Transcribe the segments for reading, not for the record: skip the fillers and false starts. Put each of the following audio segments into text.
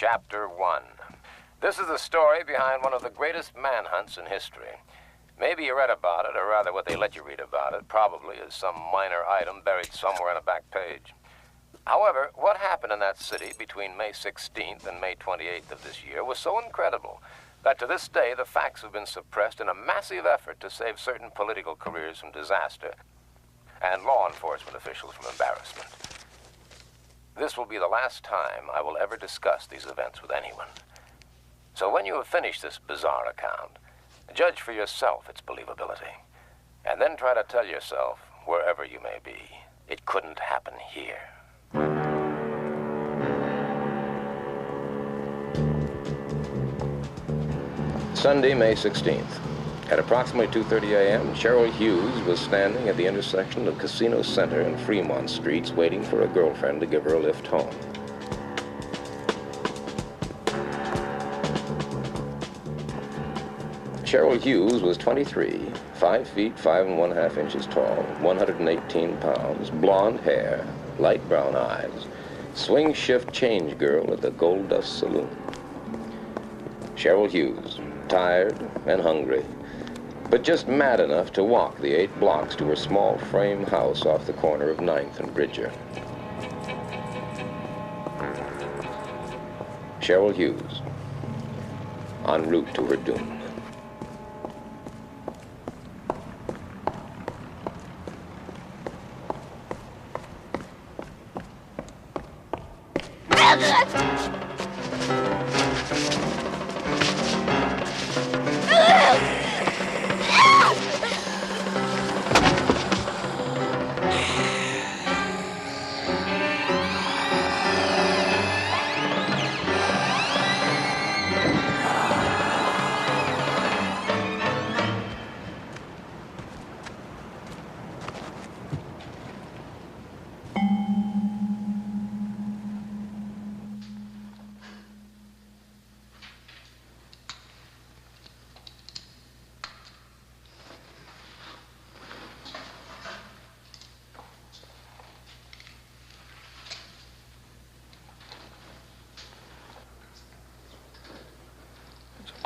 Chapter 1. This is the story behind one of the greatest manhunts in history. Maybe you read about it, or rather what they let you read about it, probably as some minor item buried somewhere on a back page. However, what happened in that city between May 16th and May 28th of this year was so incredible that to this day the facts have been suppressed in a massive effort to save certain political careers from disaster and law enforcement officials from embarrassment. This will be the last time I will ever discuss these events with anyone. So when you have finished this bizarre account, judge for yourself its believability, and then try to tell yourself, wherever you may be, it couldn't happen here. Sunday, May 16th. At approximately 2:30 a.m., Cheryl Hughes was standing at the intersection of Casino Center and Fremont Streets waiting for a girlfriend to give her a lift home. Cheryl Hughes was 23, 5 feet 5 1/2 inches tall, 118 pounds, blonde hair, light brown eyes, swing shift change girl at the Gold Dust Saloon. Cheryl Hughes, tired and hungry, but just mad enough to walk the 8 blocks to her small frame house off the corner of 9th and Bridger. Cheryl Hughes, en route to her doom.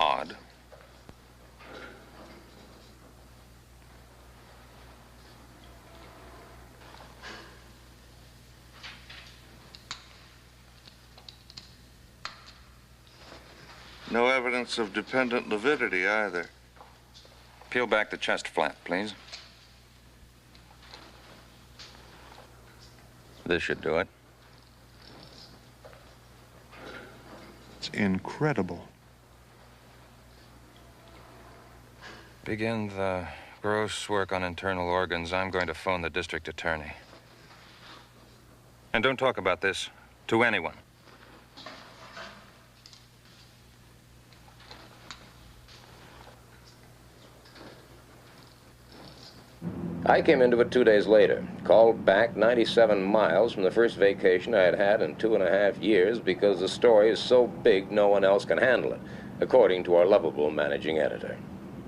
Odd. No evidence of dependent lividity either. Peel back the chest flap, please. This should do it. It's incredible. Begin the gross work on internal organs. I'm going to phone the district attorney. And don't talk about this to anyone. I came into it 2 days later, called back 97 miles from the first vacation I had had in 2.5 years because the story is so big no one else can handle it, according to our lovable managing editor.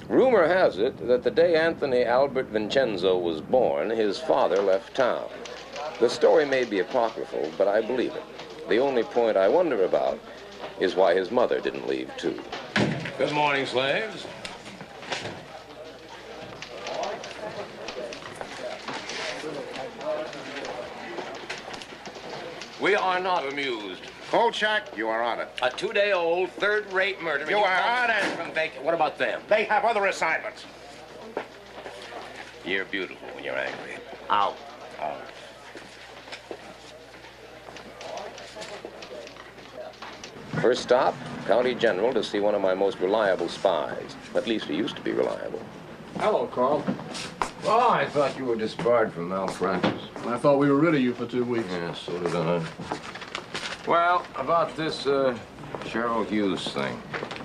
Rumor has it that the day Anthony Albert Vincenzo was born, his father left town. The story may be apocryphal, but I believe it. The only point I wonder about is why his mother didn't leave too. Good morning, slaves. We are not amused. Kolchak, you are on it. A 2-day-old, third-rate murder. You are on it. From what about them? They have other assignments. You're beautiful when you're angry. Out. Out. First stop, County General to see one of my most reliable spies. At least he used to be reliable. Hello, Carl. Oh, I thought you were disbarred from malpractice. I thought we were rid of you for 2 weeks. Yeah, so did I. Well, about this, Cheryl Hughes thing.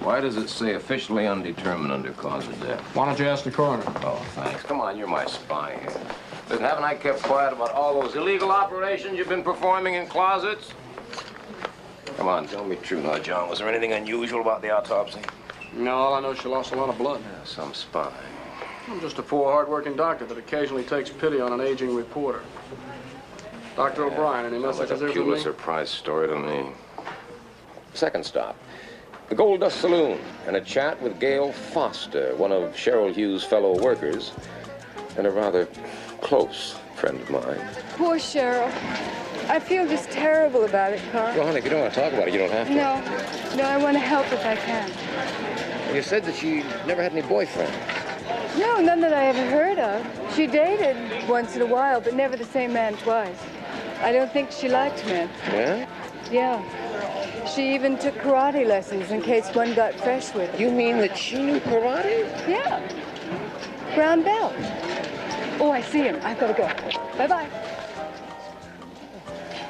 Why does it say officially undetermined under cause of death? Why don't you ask the coroner? Oh, thanks. Come on, you're my spy here. Listen, haven't I kept quiet about all those illegal operations you've been performing in closets? Come on, tell me true now, John. Was there anything unusual about the autopsy? No, all I know is she lost a lot of blood. Yeah, some spy. I'm just a poor, hard-working doctor that occasionally takes pity on an aging reporter. Dr. O'Brien, any Sounds like messages a there for me? Pulitzer Prize story to me. Second stop, the Gold Dust Saloon, and a chat with Gail Foster, one of Cheryl Hughes' fellow workers, and a rather close friend of mine. Poor Cheryl. I feel just terrible about it, Carl. Well, honey, if you don't want to talk about it, you don't have to. No, I want to help if I can. You said that she never had any boyfriends. No, none that I ever heard of. She dated once in a while, but never the same man twice. I don't think she liked men. Yeah? Yeah. She even took karate lessons in case one got fresh with her. You mean that she knew karate? Yeah. Brown belt. Oh, I see him. I've got to go. Bye-bye.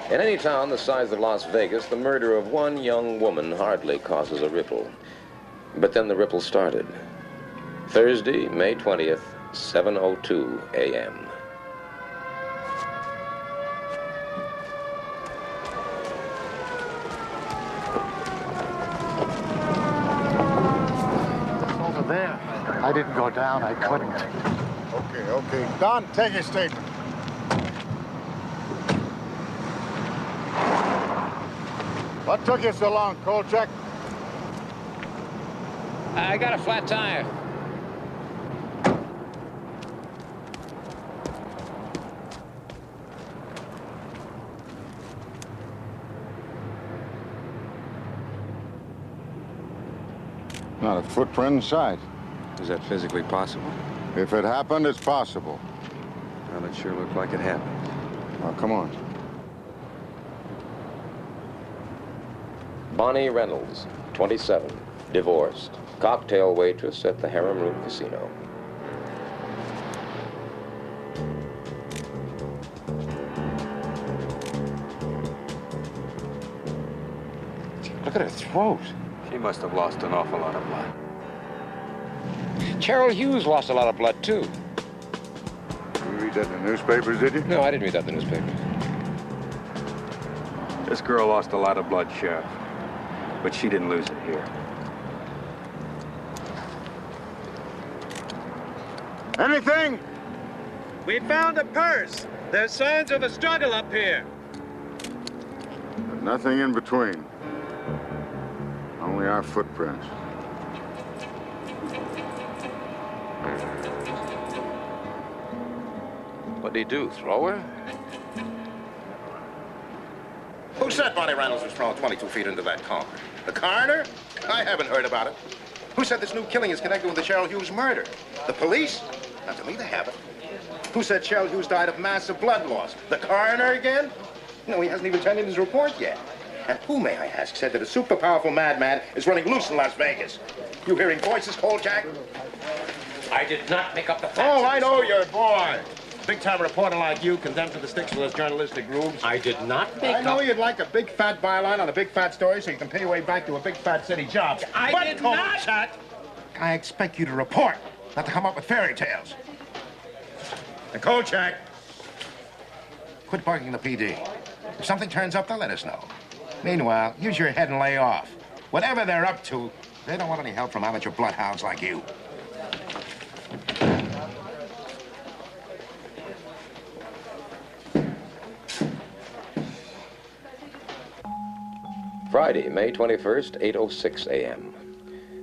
In any town the size of Las Vegas, the murder of one young woman hardly causes a ripple. But then the ripple started. Thursday, May 20th, 7:02 a.m. Over there. I didn't go down. I couldn't. Okay. Don, take your statement. What took you so long, Kolchak? I got a flat tire. Not a footprint inside. Is that physically possible? If it happened, it's possible. Well, it sure looked like it happened. Now, come on. Bonnie Reynolds, 27, divorced, cocktail waitress at the Harem Room Casino. Look at her throat. She must have lost an awful lot of blood. Cheryl Hughes lost a lot of blood, too. You read that in the newspapers, did you? No, I didn't read that in the newspaper. This girl lost a lot of blood, Sheriff. But she didn't lose it here. Anything? We found a purse. There's signs of a struggle up here. But nothing in between. Only our footprints. What'd he do, throw her? Who said Bonnie Reynolds was thrown 22 feet into that car? The coroner? I haven't heard about it. Who said this new killing is connected with the Cheryl Hughes murder? The police? Not to me, they haven't. Who said Cheryl Hughes died of massive blood loss? The coroner again? No, he hasn't even turned in his report yet. And who, may I ask, said that a super powerful madman is running loose in Las Vegas? You hearing voices, Kolchak? I did not make up the facts. Oh, I know your boy. Big-time reporter like you, condemned to the sticks for those journalistic grooves. I did not make I know up... you'd like a big fat byline on a big fat story so you can pay your way back to a big fat city job. I did not- Kolchak, I expect you to report, not to come up with fairy tales. And Kolchak, quit barking the PD. If something turns up, they'll let us know. Meanwhile, use your head and lay off. Whatever they're up to, they don't want any help from amateur bloodhounds like you. Friday, May 21st, 8:06 a.m.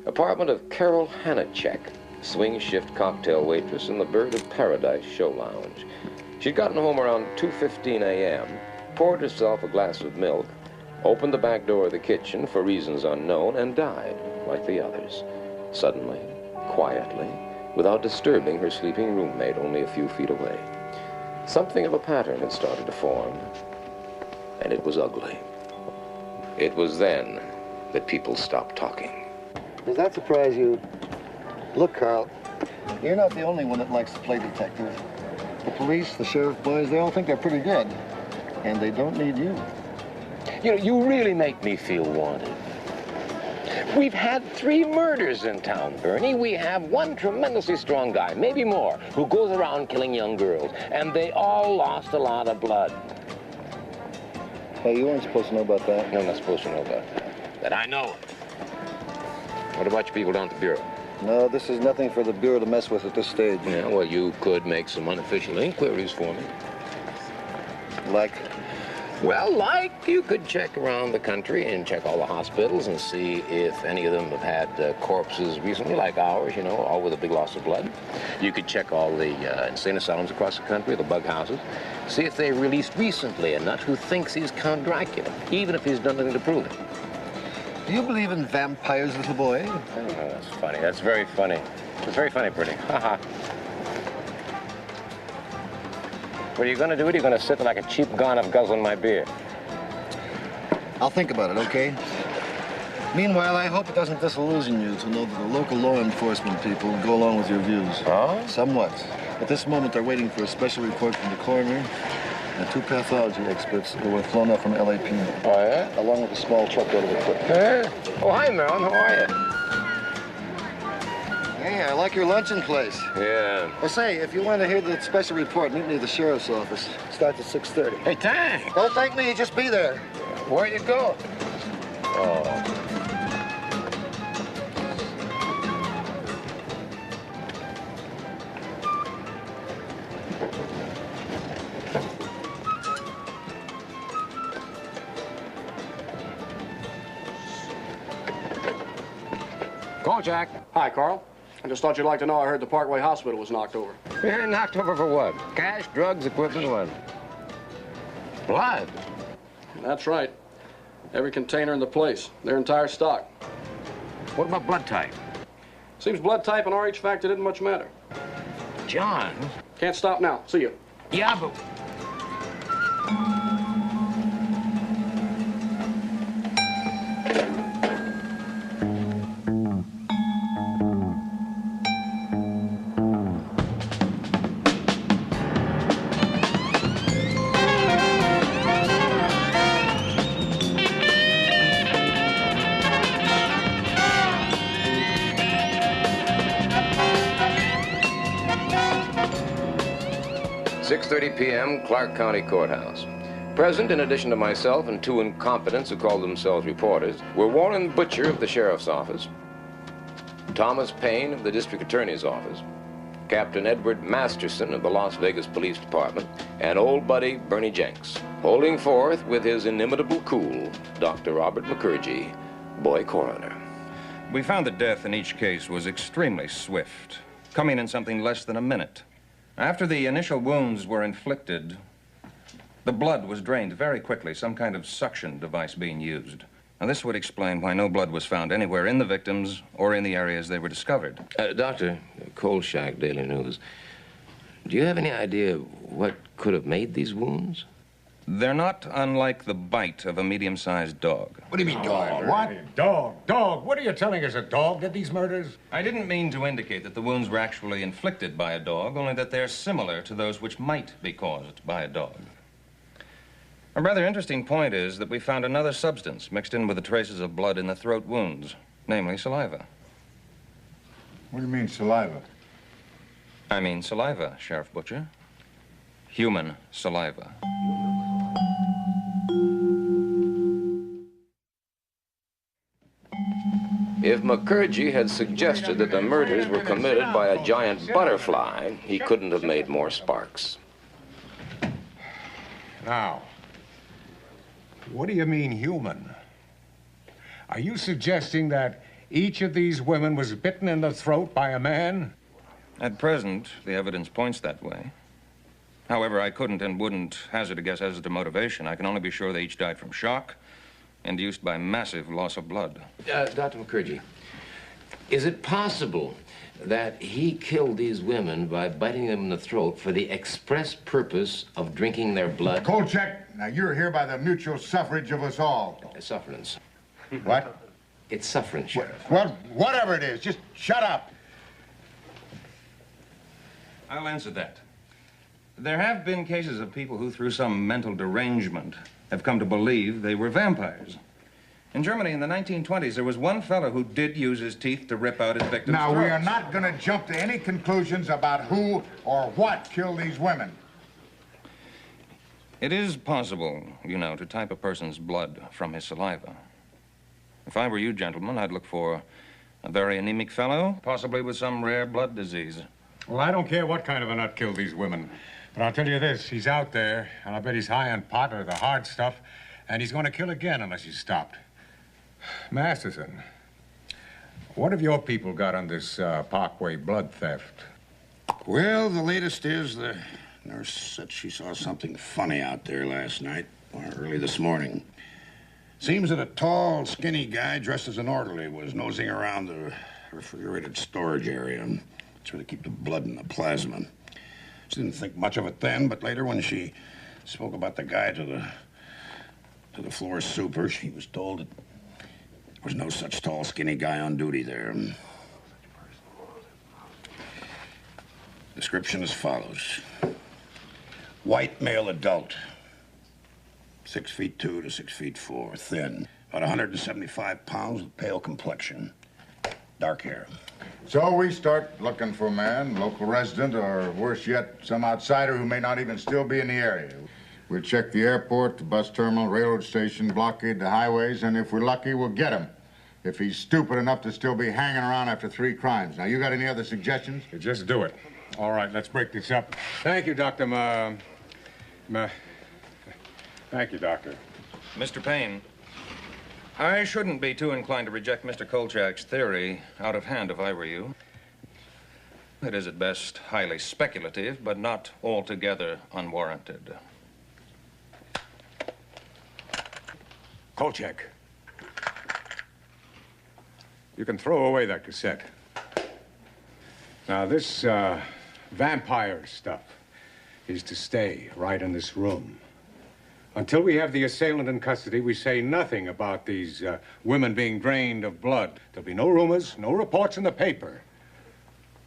Apartment of Carol Hanachek, swing shift cocktail waitress in the Bird of Paradise show lounge. She'd gotten home around 2:15 a.m., poured herself a glass of milk, opened the back door of the kitchen for reasons unknown, and died like the others. Suddenly, quietly, without disturbing her sleeping roommate only a few feet away. Something of a pattern had started to form, and it was ugly. It was then that people stopped talking. Does that surprise you? Look, Carl, you're not the only one that likes to play detective. The police, the sheriff boys, they all think they're pretty good. And they don't need you. You know, you really make me feel wanted. We've had 3 murders in town, Bernie. We have one tremendously strong guy, maybe more, who goes around killing young girls. And they all lost a lot of blood. Hey, you weren't supposed to know about that. No, I'm not supposed to know about that. That I know it. What about you people down at the Bureau? No, this is nothing for the Bureau to mess with at this stage. Yeah, well, you could make some unofficial inquiries for me. Like? Well, like, you could check around the country and check all the hospitals and see if any of them have had corpses recently, like ours, you know, all with a big loss of blood. You could check all the insane asylums across the country, the bug houses, see if they released recently a nut who thinks he's Count Dracula, even if he's done nothing to prove it. Do you believe in vampires, little boy? Oh, that's funny. That's very funny. It's very funny, Pretty. Ha-ha. What are you going to do? Are you going to sit like a cheap gonoph guzzling my beer? I'll think about it, okay? Meanwhile, I hope it doesn't disillusion you to know that the local law enforcement people go along with your views. Oh? Somewhat. At this moment, they're waiting for a special report from the coroner and 2 pathology experts who were flown up from LAPD. Oh, yeah? Along with a small truckload of equipment. Hey. Oh, hi, Marilyn. How are you? Hey, I like your luncheon place. Yeah. Well, say, if you want to hear the special report, meet me at the sheriff's office. It starts at 6:30. Hey, thanks. Don't thank me, just be there. Where you go? Oh. Kolchak. Hi, Carl. I just thought you'd like to know I heard the Parkway Hospital was knocked over. Yeah, knocked over for what? Cash, drugs, equipment, what? Blood? That's right. Every container in the place. Their entire stock. What about blood type? Seems blood type and RH factor didn't much matter. John? Can't stop now. See you. Yeah, but... p.m., Clark County Courthouse. Present, in addition to myself and 2 incompetents who called themselves reporters, were Warren Butcher of the Sheriff's Office, Thomas Payne of the District Attorney's Office, Captain Edward Masterson of the Las Vegas Police Department, and old buddy Bernie Jenks, holding forth with his inimitable cool, Dr. Robert Mukherjee, boy coroner. We found that death in each case was extremely swift, coming in something less than a minute. After the initial wounds were inflicted, the blood was drained very quickly, some kind of suction device being used. Now, this would explain why no blood was found anywhere in the victims or in the areas they were discovered. Doctor, Kolchak, Daily News, do you have any idea what could have made these wounds? They're not unlike the bite of a medium-sized dog. What do you mean, dog? What? Dog. What are you telling us? A dog did these murders? I didn't mean to indicate that the wounds were actually inflicted by a dog, only that they're similar to those which might be caused by a dog. A rather interesting point is that we found another substance mixed in with the traces of blood in the throat wounds, namely saliva. What do you mean, saliva? I mean saliva, Sheriff Butcher. Human saliva. If Mukherjee had suggested that the murders were committed by a giant butterfly, he couldn't have made more sparks. Now, what do you mean human? Are you suggesting that each of these women was bitten in the throat by a man? At present, the evidence points that way. However, I couldn't and wouldn't hazard a guess as to motivation. I can only be sure they each died from shock, induced by massive loss of blood. Dr. Mukherjee, is it possible that he killed these women by biting them in the throat for the express purpose of drinking their blood? Kolchak, now you're here by the mutual suffrage of us all. Sufferance. What? It's sufferance, Sheriff. Well, whatever it is, just shut up. I'll answer that. There have been cases of people who, through some mental derangement, have come to believe they were vampires. In Germany in the 1920s, there was one fellow who did use his teeth to rip out his victims' Now, we throats. are not going to jump to any conclusions about who or what killed these women. It is possible, you know, to type a person's blood from his saliva. If I were you, gentlemen, I'd look for a very anemic fellow, possibly with some rare blood disease. Well, I don't care what kind of a nut killed these women. But I'll tell you this, he's out there, and I bet he's high on pot or the hard stuff, and he's going to kill again unless he's stopped. Masterson, what have your people got on this Parkway blood theft? Well, the latest is the nurse said she saw something funny out there last night, or early this morning. Seems that a tall, skinny guy dressed as an orderly was nosing around the refrigerated storage area. That's where they keep the blood and the plasma. She didn't think much of it then, but later when she spoke about the guy to the floor super, she was told that there was no such tall, skinny guy on duty there. Description as follows. White male adult. 6'2" to 6'4", thin. About 175 pounds with pale complexion. Dark hair. So we start looking for a man, local resident, or worse yet, some outsider who may not even still be in the area. We'll check the airport, the bus terminal, railroad station, blockade the highways, and if we're lucky, we'll get him. If he's stupid enough to still be hanging around after 3 crimes. Now, you got any other suggestions? Just do it. All right, let's break this up. Thank you, Dr. Thank you, Doctor. Mr. Payne, I shouldn't be too inclined to reject Mr. Kolchak's theory out of hand if I were you. It is at best highly speculative, but not altogether unwarranted. Kolchak. You can throw away that cassette. Now, this vampire stuff is to stay right in this room. Until we have the assailant in custody, we say nothing about these women being drained of blood. There'll be no rumors, no reports in the paper.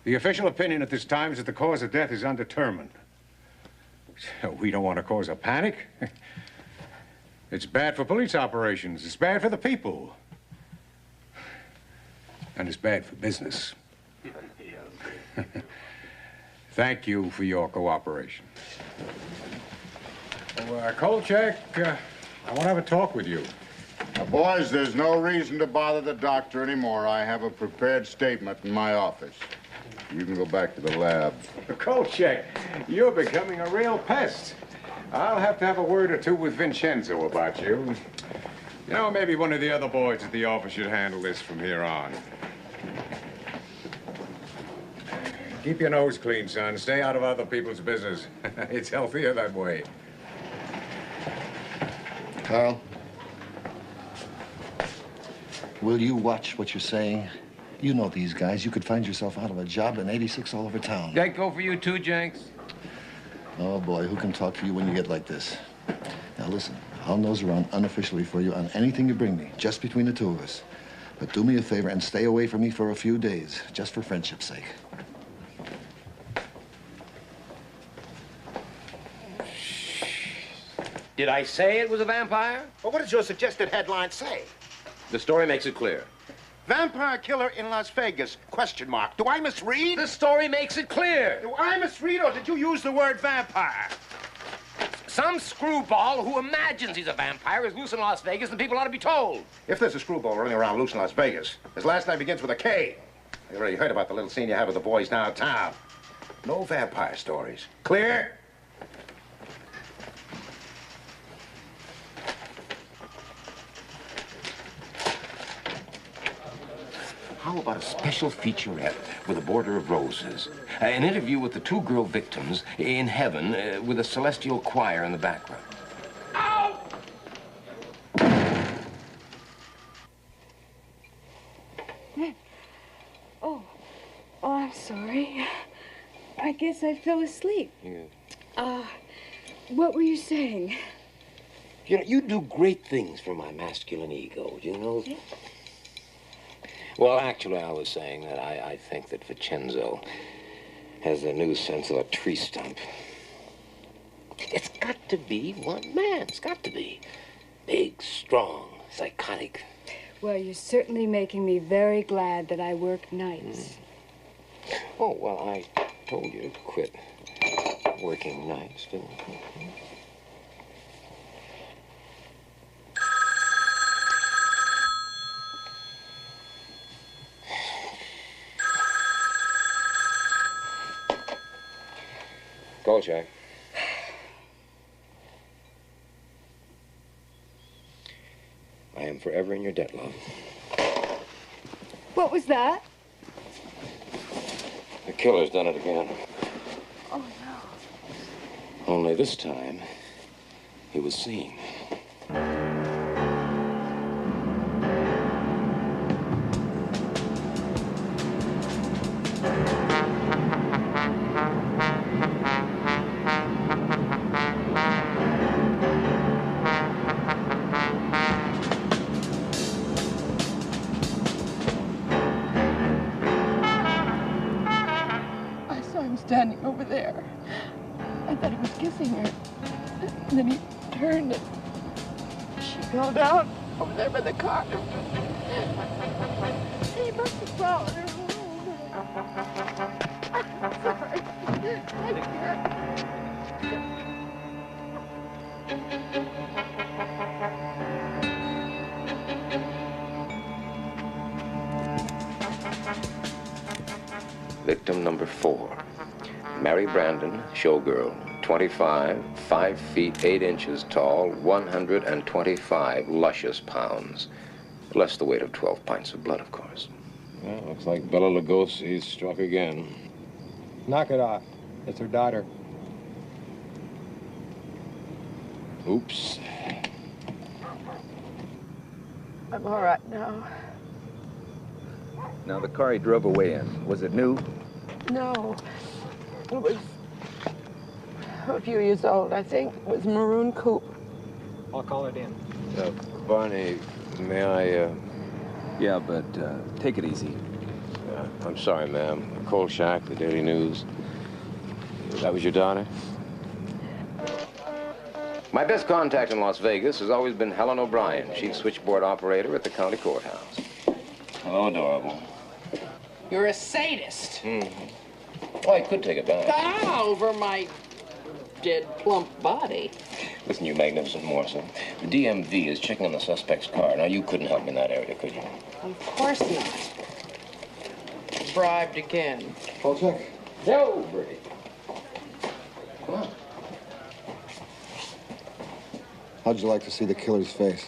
The official opinion at this time is that the cause of death is undetermined. We don't want to cause a panic. It's bad for police operations. It's bad for the people. And it's bad for business. Thank you for your cooperation. Well, Kolchak, I want to have a talk with you. Now, boys, there's no reason to bother the doctor anymore. I have a prepared statement in my office. You can go back to the lab. Kolchak, you're becoming a real pest. I'll have to have a word or two with Vincenzo about you. You know, maybe one of the other boys at the office should handle this from here on. Keep your nose clean, son. Stay out of other people's business. It's healthier that way. Carl, will you watch what you're saying? You know these guys. You could find yourself out of a job in 86 all over town. That go for you too, Jenks? Oh, boy, who can talk for you when you get like this? Now, listen, I'll nose around unofficially for you on anything you bring me, just between the two of us. But do me a favor and stay away from me for a few days, just for friendship's sake. Did I say it was a vampire? Well, what does your suggested headline say? The story makes it clear. Vampire killer in Las Vegas, question mark. Do I misread? The story makes it clear. Do I misread, or did you use the word vampire? Some screwball who imagines he's a vampire is loose in Las Vegas, and people ought to be told. If there's a screwball running around loose in Las Vegas, his last name begins with a K. You already heard about the little scene you had with the boys downtown. No vampire stories. Clear? How about a special featurette with a border of roses? An interview with the 2 girl victims in heaven with a celestial choir in the background. Ow! Oh, I'm sorry. I guess I fell asleep. Yeah. What were you saying? You know, you do great things for my masculine ego, you know? Well, actually, I was saying that I think that Vincenzo has a new sense of a tree stump. It's got to be one man. It's got to be. Big, strong, psychotic. Well, you're certainly making me very glad that I work nights. Oh, well, I told you to quit working nights, didn't I? Kolchak. forever in your debt, love. What was that? The killer's done it again. Oh, no. Only this time, he was seen. I saw him standing over there. I thought he was kissing her. And then he turned and she fell down over there by the car. He must have followed her home. I'm sorry. I can't. Victim number 4. Mary Brandon, showgirl, 25, 5 feet 8 inches tall, 125 luscious pounds. Less the weight of 12 pints of blood, of course. Well, looks like Bela Lugosi's struck again. Knock it off. It's her daughter. Oops. I'm all right now. Now, the car he drove away in, was it new? No. It was a few years old, I think. It was a maroon coupe. I'll call it in. Barney, may I, Yeah, but take it easy. I'm sorry, ma'am. Kolchak, the Daily News. That was your daughter? My best contact in Las Vegas has always been Helen O'Brien, chief switchboard operator at the county courthouse. Hello, adorable. You're a sadist. Well, I could take a bath. Ah, over my dead, plump body. Listen, you magnificent morsel. The DMV is checking on the suspect's car. Now, you couldn't help me in that area, could you? Of course not. Bribed again. Kolchak? No, Bertie. Come on. How'd you like to see the killer's face?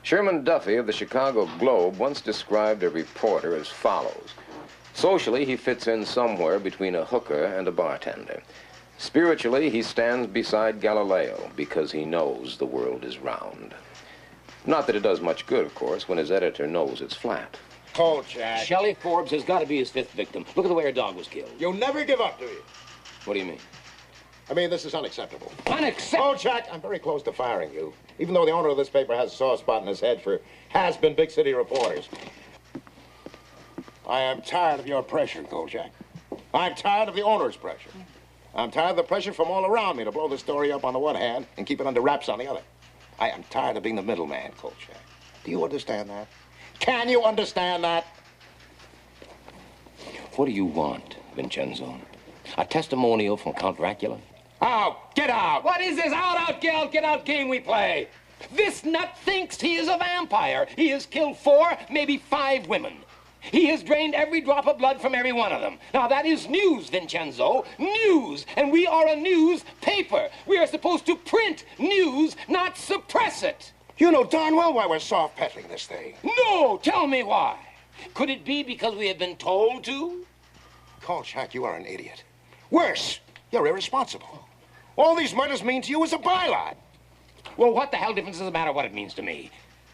Sherman Duffy of the Chicago Globe once described a reporter as follows. Socially, he fits in somewhere between a hooker and a bartender. Spiritually, he stands beside Galileo because he knows the world is round. Not that it does much good, of course, when his editor knows it's flat. Kolchak. Shelley Forbes has got to be his 5th victim. Look at the way her dog was killed. You'll never give up, do you? What do you mean? I mean, this is unacceptable. Unacceptable? Kolchak, I'm very close to firing you, even though the owner of this paper has a sore spot in his head for has-been big city reporters. I am tired of your pressure, Kolchak. I'm tired of the owner's pressure. I'm tired of the pressure from all around me to blow the story up on the one hand and keep it under wraps on the other. I am tired of being the middleman, Kolchak. Do you understand that? Can you understand that? What do you want, Vincenzo? A testimonial from Count Dracula? Out! Get out! What is this? Out, get out game we play! This nut thinks he is a vampire. He has killed 4, maybe 5 women. He has drained every drop of blood from every one of them. Now, that is news, Vincenzo. News. And we are a newspaper. We are supposed to print news, not suppress it. You know darn well why we're soft peddling this thing. No! Tell me why. Could it be because we have been told to? Kolchak, you are an idiot. Worse, you're irresponsible. All these murders mean to you is a byline. Well, what the hell difference does it matter what it means to me?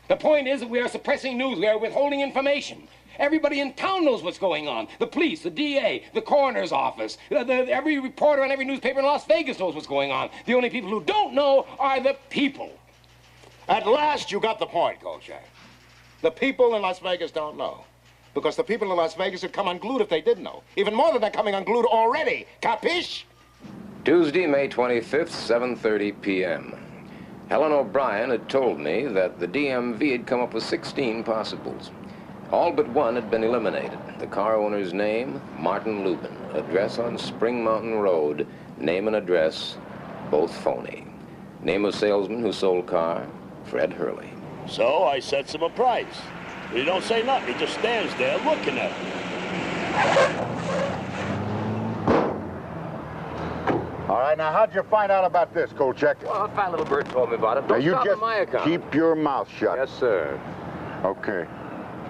The point is that we are suppressing news. We are withholding information. Everybody in town knows what's going on. The police, the DA, the coroner's office, every reporter on every newspaper in Las Vegas knows what's going on. The only people who don't know are the people. At last you got the point, Kolchak. The people in Las Vegas don't know. Because the people in Las Vegas would come unglued if they did know. Even more than they're coming unglued already. Capiche? Tuesday, May 25th, 7:30 p.m. Helen O'Brien had told me that the DMV had come up with 16 possibles. All but one had been eliminated. The car owner's name, Martin Lubin. Address on Spring Mountain Road. Name and address, both phony. Name of salesman who sold car, Fred Hurley. So I sets him a price. He don't say nothing. He just stands there looking at me. All right, now, how'd you find out about this, Kolchak? Well, a fat little bird told me about it. Now, Don't you stop just on my account. keep your mouth shut. Yes, sir. Okay.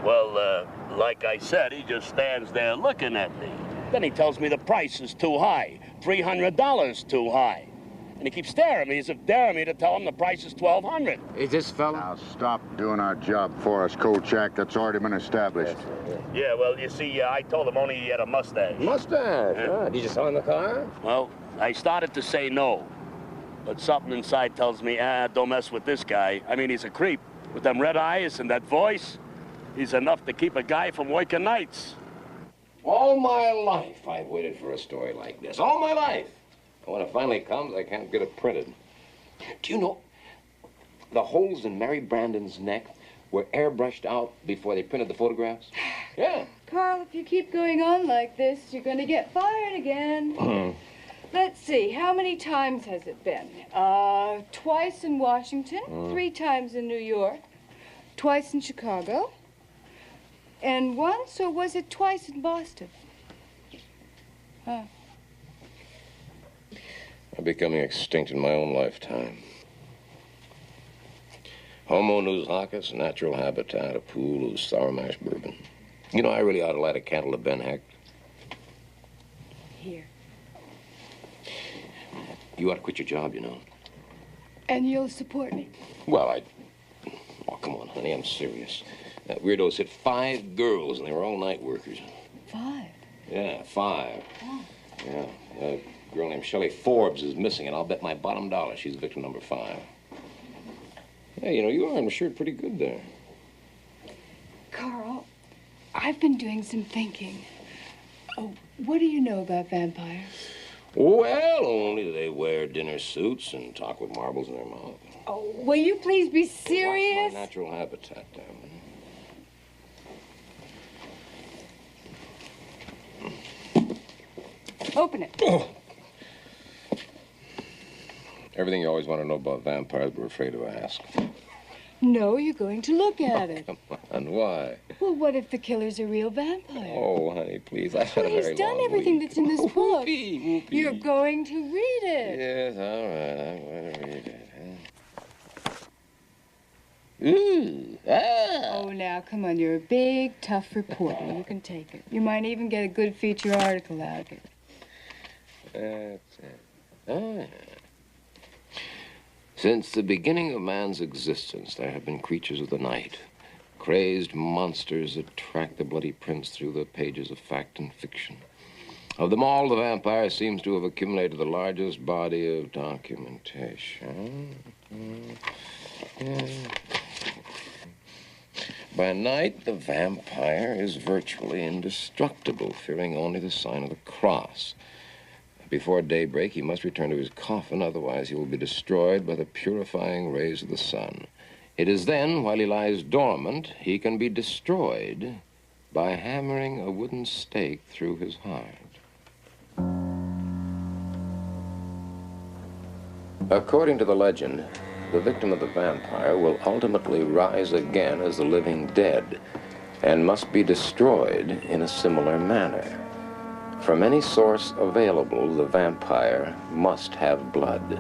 Well, like I said, he just stands there looking at me. Then he tells me the price is too high, $300 too high. And he keeps staring at me as if daring me to tell him the price is $1,200. Is this fella? Now, stop doing our job for us, Kolchak. That's already been established. Yeah, well, you see, I told him only he had a mustache. Mustache? Ah, did you sell him the car? Well, I started to say no. But something inside tells me, don't mess with this guy. I mean, he's a creep. With them red eyes and that voice, he's enough to keep a guy from working nights. All my life, I've waited for a story like this. All my life. And when it finally comes, I can't get it printed. Do you know, the holes in Mary Brandon's neck were airbrushed out before they printed the photographs? Yeah. Carl, if you keep going on like this, you're going to get fired again. Let's see, how many times has it been? Twice in Washington, 3 times in New York, twice in Chicago, and once, or was it twice in Boston? Huh. I'm becoming extinct in my own lifetime. Homo nous hocus, natural habitat, a pool of sour mash bourbon. You know, I really ought to light a candle to Ben Heck. Here. You ought to quit your job, you know. And you'll support me? Well, Oh, come on, honey, I'm serious. That weirdo's hit 5 girls, and they were all night workers. 5? Yeah, 5. Oh. Yeah, a girl named Shelley Forbes is missing, and I'll bet my bottom dollar she's victim number 5. Yeah, you know, you ironed my shirt pretty good there. Carl, I've been doing some thinking. Oh, what do you know about vampires? Well, only they wear dinner suits and talk with marbles in their mouth. Oh, will you please be serious? Watch my natural habitat, damn it. Open it. Oh. Everything you always want to know about vampires, but we're afraid to ask. No, you're going to look at it. Come on, why? Well, what if the killer's a real vampire? Oh, honey, please. I've had a very He's done long everything week. that's in this book. Whoopee. You're going to read it. Yes, all right. I'm going to read it. Ooh, ah. Oh, now, come on. You're a big, tough reporter. You can take it. You might even get a good feature article out of it. That's it. Ah. Since the beginning of man's existence, there have been creatures of the night, crazed monsters that track the bloody prints through the pages of fact and fiction. Of them all, the vampire seems to have accumulated the largest body of documentation. By night, the vampire is virtually indestructible, fearing only the sign of the cross. Before daybreak, he must return to his coffin, otherwise he will be destroyed by the purifying rays of the sun. It is then, while he lies dormant, he can be destroyed by hammering a wooden stake through his heart. According to the legend, the victim of the vampire will ultimately rise again as the living dead and must be destroyed in a similar manner. From any source available, the vampire must have blood.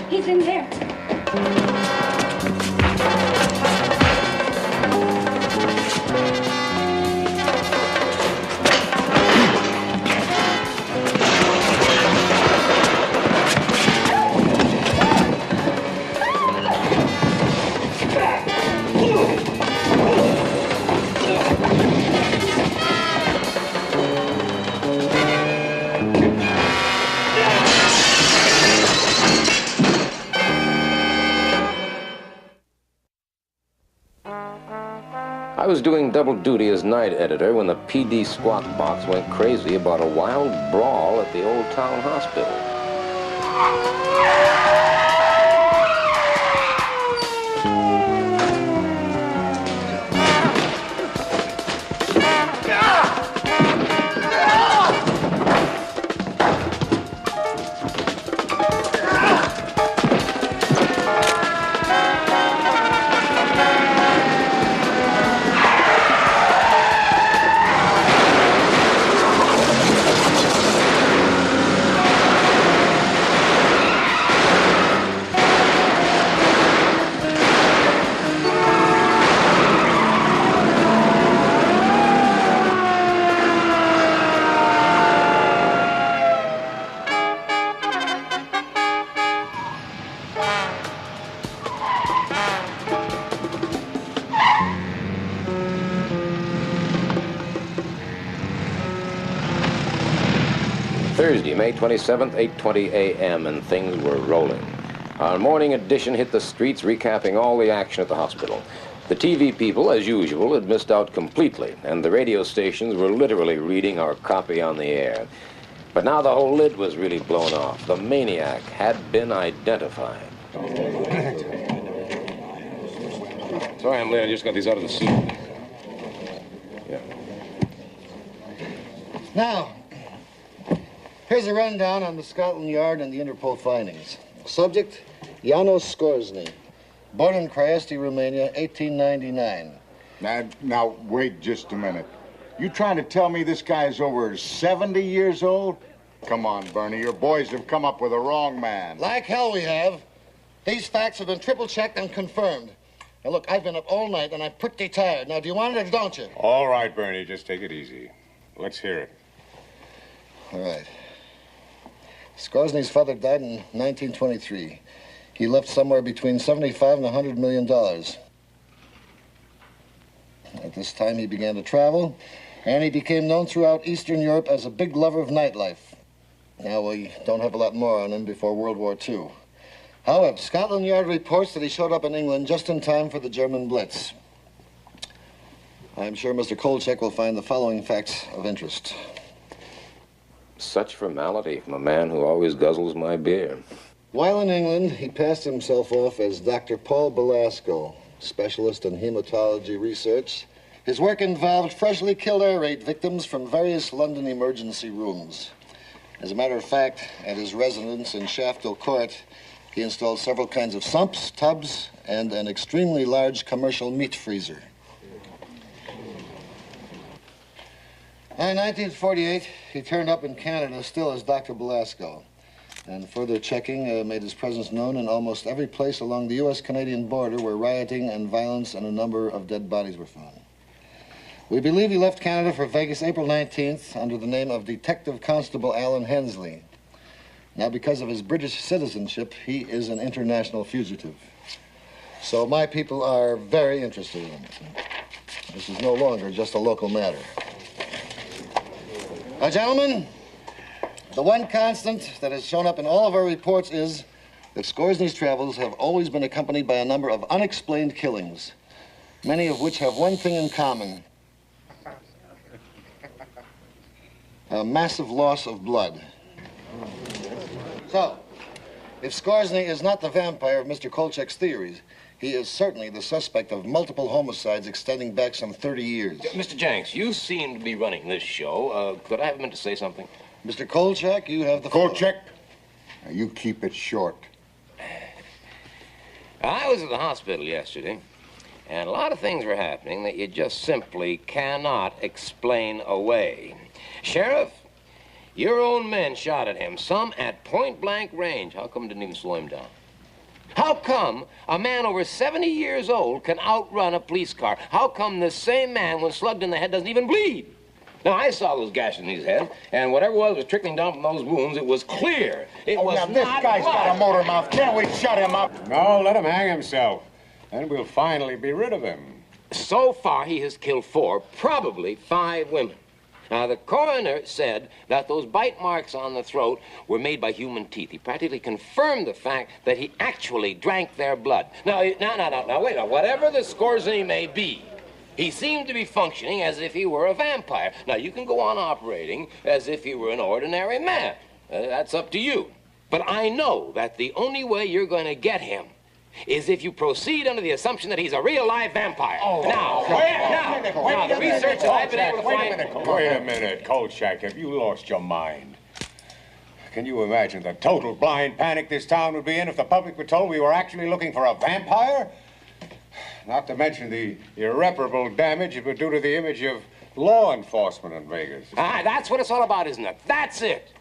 He's in there. I was doing double duty as night editor when the PD squawk box went crazy about a wild brawl at the Old Town Hospital. Thursday, May 27th, 8:20 a.m., and things were rolling. Our morning edition hit the streets, recapping all the action at the hospital. The TV people, as usual, had missed out completely, and the radio stations were literally reading our copy on the air. But now the whole lid was really blown off. The maniac had been identified. Sorry I'm late. I just got these out of the suit. Yeah. Now, here's a rundown on the Scotland Yard and the Interpol findings. Subject, Janos Skorzny. Born in Craiesti, Romania, 1899. Now, wait just a minute. You trying to tell me this guy's over 70 years old? Come on, Bernie, your boys have come up with a wrong man. Like hell we have. These facts have been triple-checked and confirmed. Now, look, I've been up all night, and I'm pretty tired. Now, do you want it or don't you? All right, Bernie, just take it easy. Let's hear it. All right. Skorzny's father died in 1923. He left somewhere between $75 and $100 million. At this time, he began to travel, and he became known throughout Eastern Europe as a big lover of nightlife. Now, we don't have a lot more on him before World War II. However, Scotland Yard reports that he showed up in England just in time for the German Blitz. I'm sure Mr. Kolchak will find the following facts of interest. Such formality from a man who always guzzles my beer. While in England, he passed himself off as Dr. Paul Belasco, specialist in hematology research. His work involved freshly killed air raid victims from various London emergency rooms. As a matter of fact, at his residence in Shafto Court, he installed several kinds of sumps, tubs, and an extremely large commercial meat freezer. In 1948, he turned up in Canada still as Dr. Belasco, and further checking made his presence known in almost every place along the U.S.-Canadian border where rioting and violence and a number of dead bodies were found. We believe he left Canada for Vegas April 19th under the name of Detective Constable Alan Hensley. Now, because of his British citizenship, he is an international fugitive. So my people are very interested in him. This is no longer just a local matter. Now, gentlemen, the one constant that has shown up in all of our reports is that Scoresny's travels have always been accompanied by a number of unexplained killings, many of which have one thing in common: a massive loss of blood. So, if Scoresny is not the vampire of Mr. Kolchak's theories, he is certainly the suspect of multiple homicides extending back some 30 years. Mr. Jenks, you seem to be running this show. Could I have a minute to say something? Mr. Kolchak, you have the Kolchak? Now, you keep it short. I was at the hospital yesterday, and a lot of things were happening that you just simply cannot explain away. Sheriff, your own men shot at him, some at point-blank range. How come it didn't even slow him down? How come a man over 70 years old can outrun a police car? How come the same man, when slugged in the head, doesn't even bleed? Now, I saw those gashes in his head, and whatever was trickling down from those wounds, it was clear. It was now, this not guy's blood. got a motor mouth. Can't we shut him up? No, let him hang himself. Then we'll finally be rid of him. So far, he has killed 4, probably 5 women. Now, the coroner said that those bite marks on the throat were made by human teeth. He practically confirmed the fact that he actually drank their blood. Now, wait, now, whatever the Scoresny may be, he seemed to be functioning as if he were a vampire. Now, you can go on operating as if he were an ordinary man. That's up to you. But I know that the only way you're going to get him is if you proceed under the assumption that he's a real live vampire. Now, the research that I've been able to find... Wait a minute, Kolchak. Have you lost your mind? Can you imagine the total blind panic this town would be in if the public were told we were actually looking for a vampire? Not to mention the irreparable damage it would do to the image of law enforcement in Vegas. That's what it's all about, isn't it? That's it.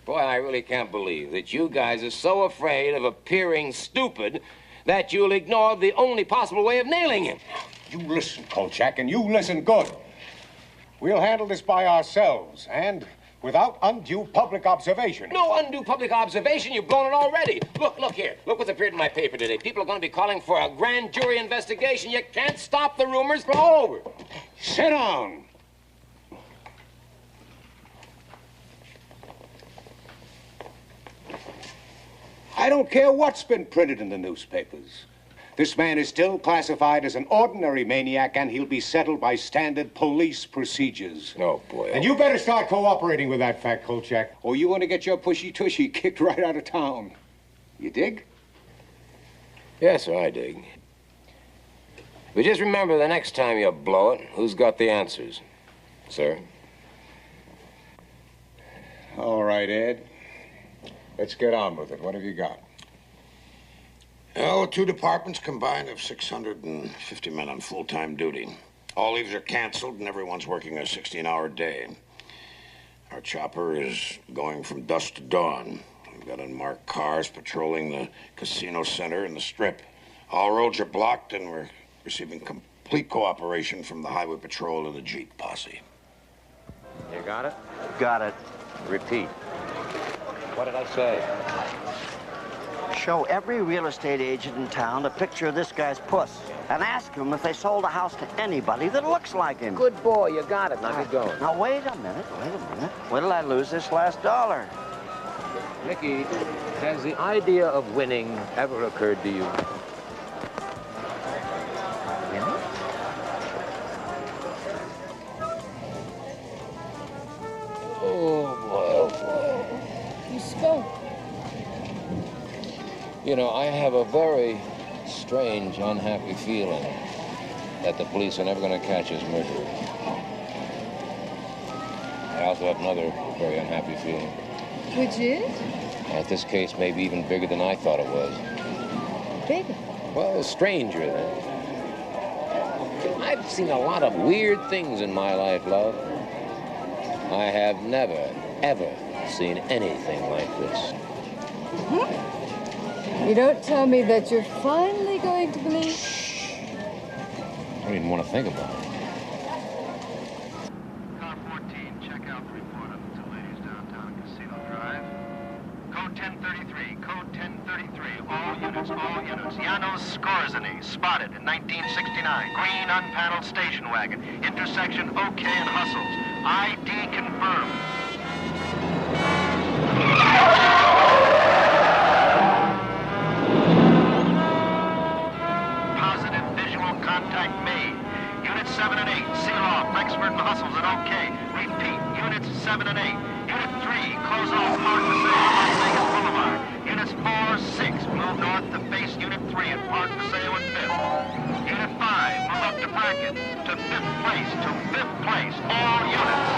Boy, I really can't believe that you guys are so afraid of appearing stupid that you'll ignore the only possible way of nailing him. You listen, Kolchak, and you listen good. We'll handle this by ourselves, and without undue public observation. No undue public observation. You've blown it already. Look here. Look what's appeared in my paper today. People are going to be calling for a grand jury investigation. You can't stop the rumors from all over. Sit down. I don't care what's been printed in the newspapers. This man is still classified as an ordinary maniac, and he'll be settled by standard police procedures. Oh, boy. And you better start cooperating with that fact, Kolchak, or you want to get your pushy-tushy kicked right out of town. You dig? Yes, sir, I dig. But just remember, the next time you blow it, who's got the answers, sir? All right, Ed. Let's get on with it. What have you got? Well, the 2 departments combined have 650 men on full-time duty. All leaves are canceled, and everyone's working a 16-hour day. Our chopper is going from dusk to dawn. We've got unmarked cars patrolling the casino center and the strip. All roads are blocked, and we're receiving complete cooperation from the highway patrol and the Jeep posse. You got it? Got it. Repeat. What did I say? Show every real estate agent in town a picture of this guy's puss and ask them if they sold a house to anybody that looks like him. Good boy, you got it. Now get going. Now, wait a minute. When did I lose this last dollar? Nicky, has the idea of winning ever occurred to you? You spoke. You know, I have a very strange, unhappy feeling that the police are never going to catch his murderer. I also have another very unhappy feeling. Which is? That this case may be even bigger than I thought it was. Bigger? Well, stranger then. I've seen a lot of weird things in my life, love. I have never, ever seen anything like this. You don't tell me that you're finally going to believe? I don't even want to think about it. Car 14, check out the report of the 2 ladies downtown Casino Drive. Code 1033, code 1033. All units units, all units. Janos Skorzeny, spotted in 1969. Green unpaneled station wagon. Intersection OK and Hustles. ID confirmed. Positive visual contact made. Units 7 and 8, seal off. Rexford and Hustles at OK. Repeat, units 7 and 8. Unit 3, close off Park Paseo, Las Vegas Boulevard. Units 4, 6, move north to face Unit 3 at Park Paseo and 5th. Unit 5, move up to Bracken. To 5th place, to 5th place. All units.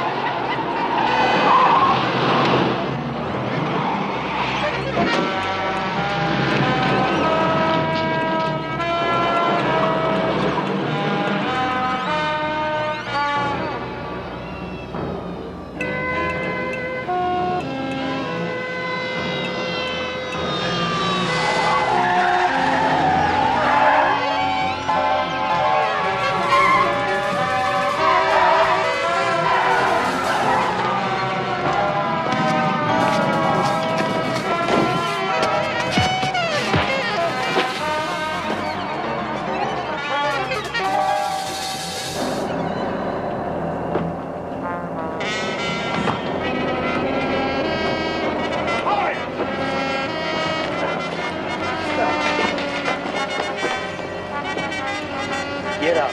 Get up.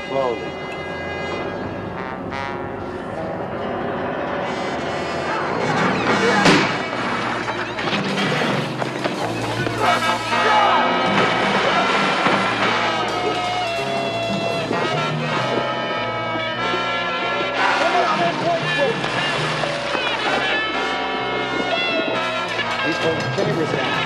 Slowly. He's pulling the cameras down.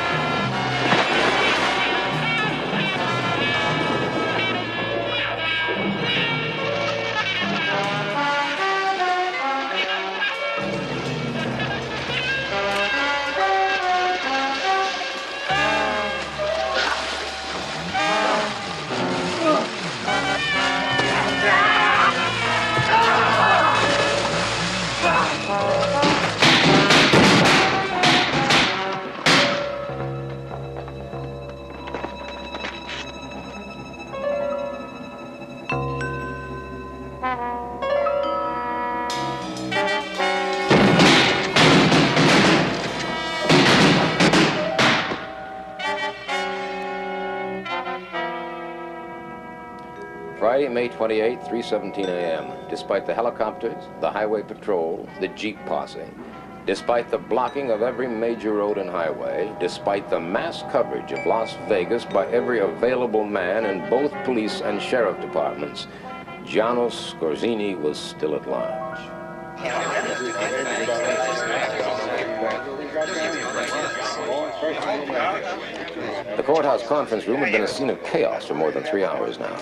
Friday, May 28, 3:17 a.m. Despite the helicopters, the highway patrol, the Jeep posse, despite the blocking of every major road and highway, despite the mass coverage of Las Vegas by every available man in both police and sheriff departments, Janos Skorzeny was still at large. The courthouse conference room had been a scene of chaos for more than 3 hours now.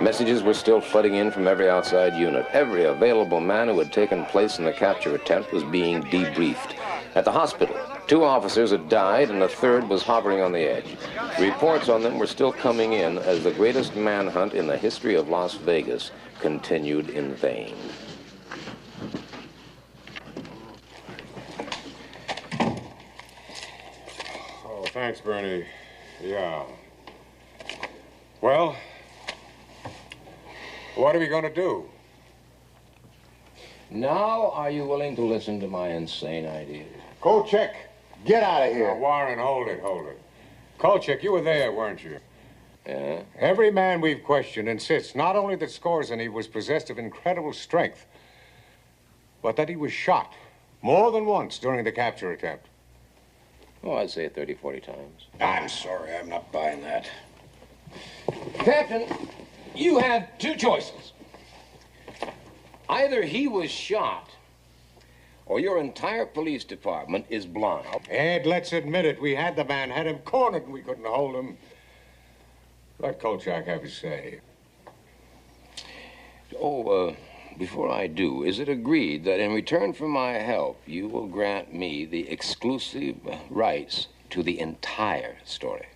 Messages were still flooding in from every outside unit. Every available man who had taken place in the capture attempt was being debriefed. At the hospital, 2 officers had died and a third was hovering on the edge. Reports on them were still coming in as the greatest manhunt in the history of Las Vegas continued in vain. Oh, thanks, Bernie. Yeah. Well, what are we going to do? Now, are you willing to listen to my insane ideas? Kolchak, get out of here. Now, Warren, hold it. Kolchak, you were there, weren't you? Yeah? Every man we've questioned insists not only that Skorzeny was possessed of incredible strength, but that he was shot more than once during the capture attempt. Oh, I'd say it 30, 40 times. I'm sorry, I'm not buying that. Captain, you have 2 choices. Either he was shot, or your entire police department is blind. Ed, let's admit it. We had the man, had him cornered, and we couldn't hold him. Let Kolchak have his say. Before I do, is it agreed that in return for my help, you will grant me the exclusive rights to the entire story?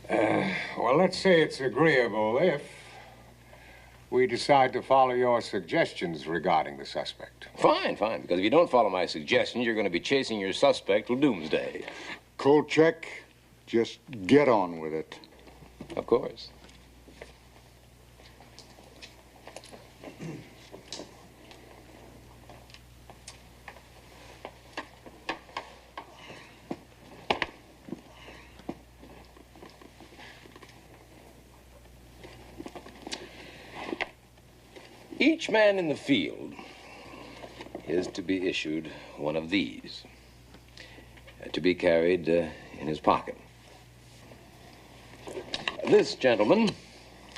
Well, let's say it's agreeable if we decide to follow your suggestions regarding the suspect? Fine, fine, because if you don't follow my suggestions, you're going to be chasing your suspect till doomsday. Kolchak, just get on with it. Of course. Each man in the field is to be issued one of these, to be carried in his pocket. This gentleman...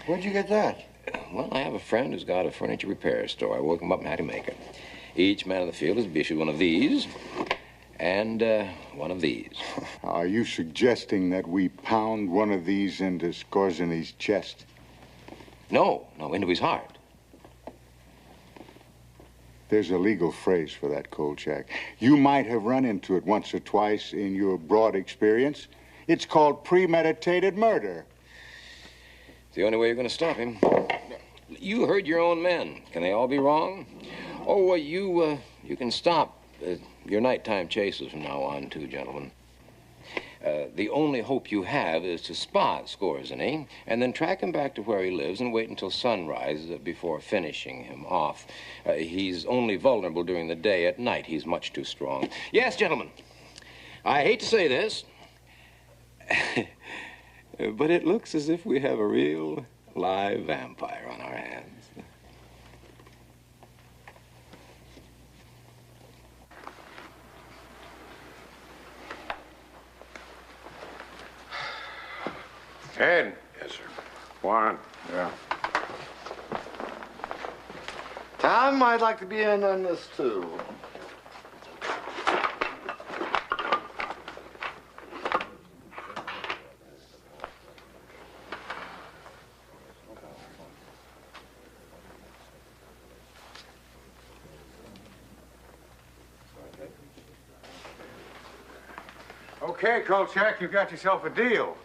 Where'd you get that? Well, I have a friend who's got a furniture repair store. I woke him up and had him make it. Each man in the field is to be issued one of these and one of these. Are you suggesting that we pound one of these into Skorzeny's chest? No, into his heart. There's a legal phrase for that, Kolchak. You might have run into it once or twice in your broad experience. It's called premeditated murder. It's the only way you're going to stop him. You heard your own men. Can they all be wrong? Oh, you can stop your nighttime chases from now on, too, gentlemen. The only hope you have is to spot Skorzeny and then track him back to where he lives and wait until sunrise before finishing him off. He's only vulnerable during the day. At night, he's much too strong. Yes, gentlemen, I hate to say this, but it looks as if we have a real live vampire on our hands. Ed. Yes, sir. Warren. Yeah. Tom, I'd like to be in on this, too. Okay, Kolchak, you got yourself a deal.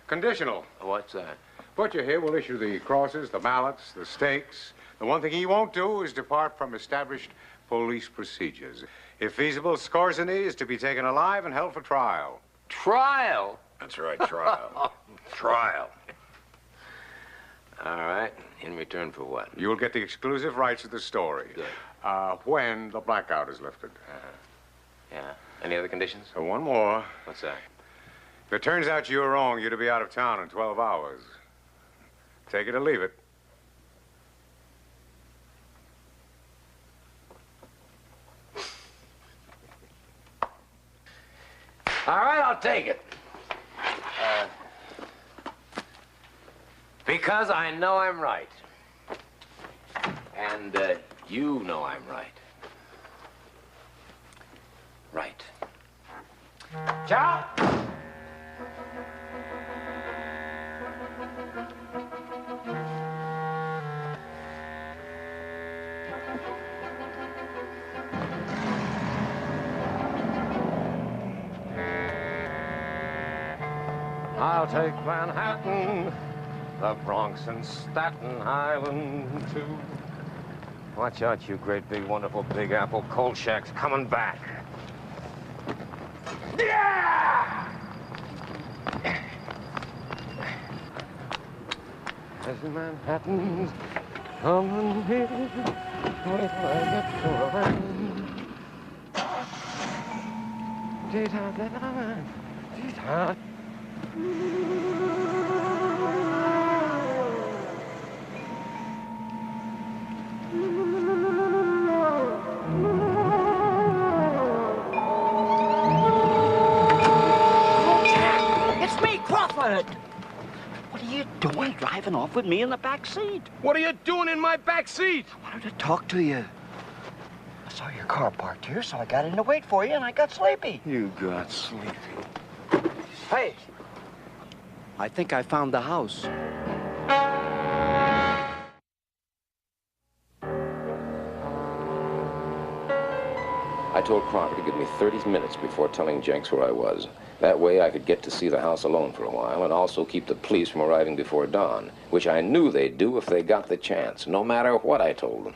Conditional. What's that? Butcher here will issue the crosses, the mallets, the stakes. The one thing he won't do is depart from established police procedures. If feasible, Skorzeny is to be taken alive and held for trial. Trial? That's right, trial. Trial. All right. In return for what? You'll get the exclusive rights of the story. Good. When the blackout is lifted. Yeah. Any other conditions? One more. What's that? If it turns out you were wrong, you're to be out of town in 12 hours. Take it or leave it. All right, I'll take it. Because I know I'm right. And you know I'm right. Right. Ciao! I'll take Manhattan, the Bronx and Staten Island, too. Watch out, you great big wonderful Big Apple. Kolchak's coming back. Yeah! There's Manhattan's coming here. Wait till I get to rain. It's me, Crawford. What are you doing driving off with me in the back seat? What are you doing in my back seat? I wanted to talk to you. I saw your car parked here, so I got in to wait for you, and I got sleepy. You got sleepy. Hey, I think I found the house. I told Crocker to give me 30 minutes before telling Jenks where I was. That way I could get to see the house alone for a while and also keep the police from arriving before dawn, which I knew they'd do if they got the chance, no matter what I told them.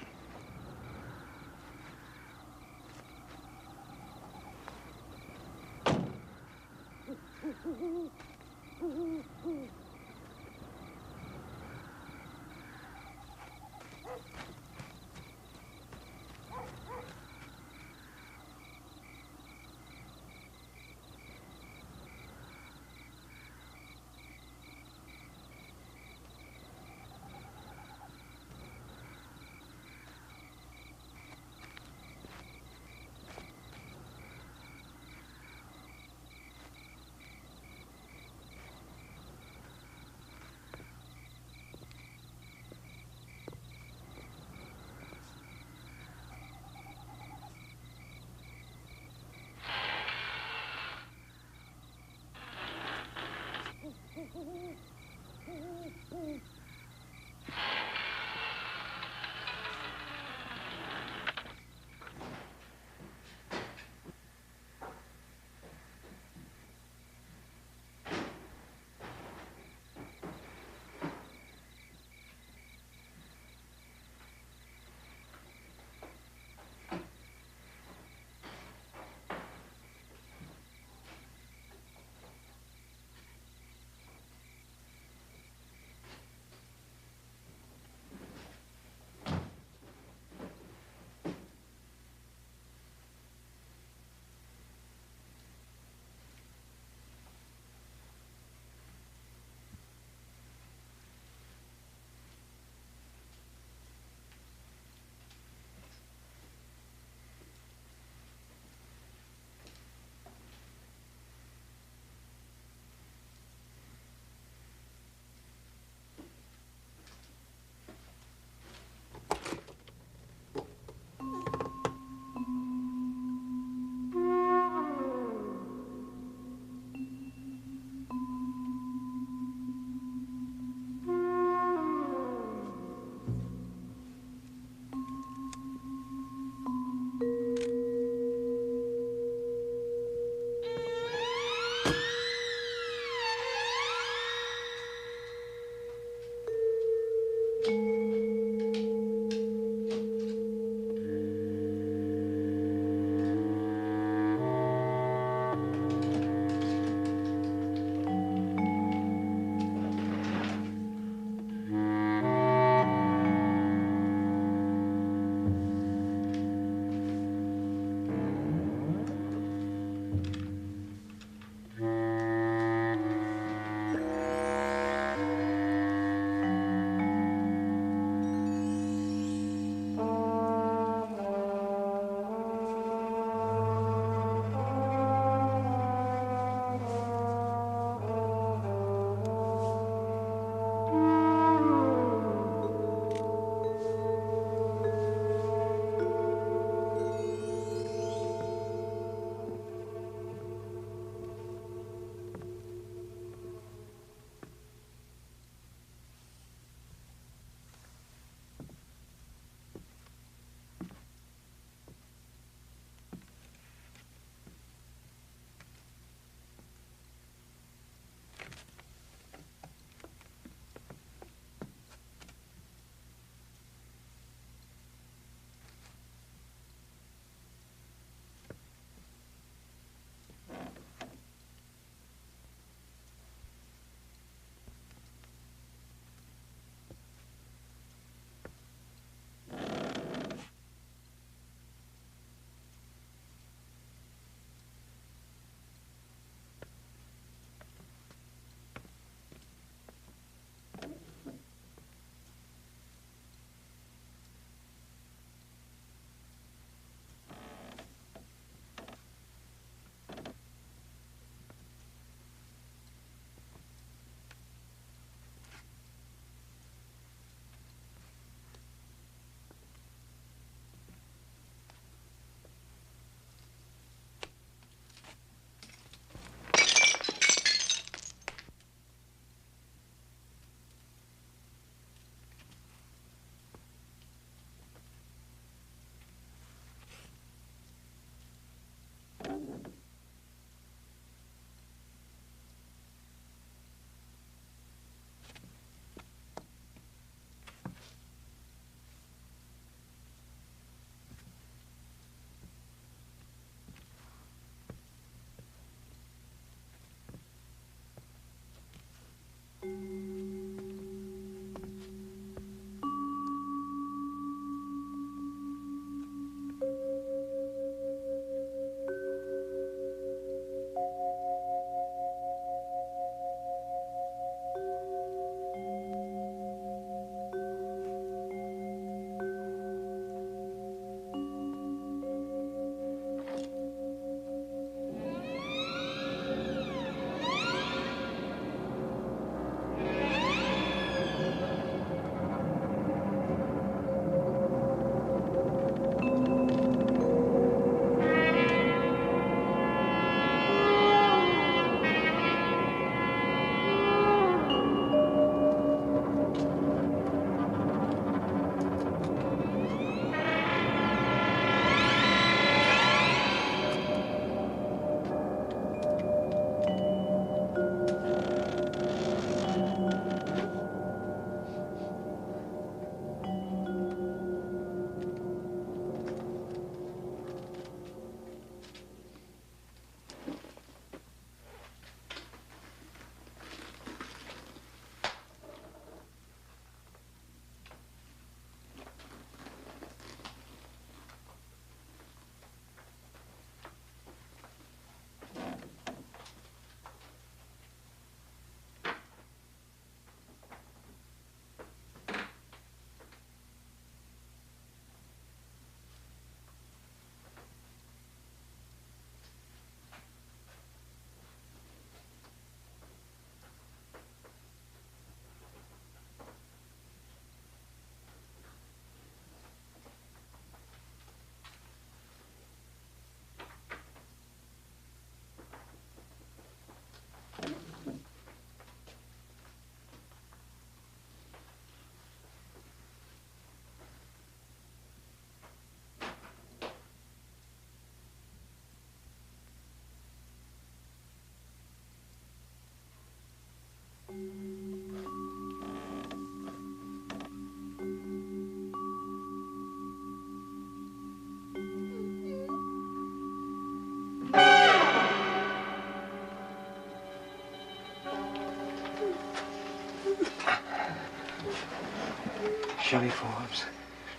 Chili forms.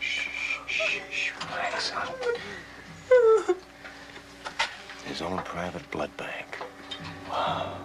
Shh, shh, shh, relax, son. His own private blood bank. Wow.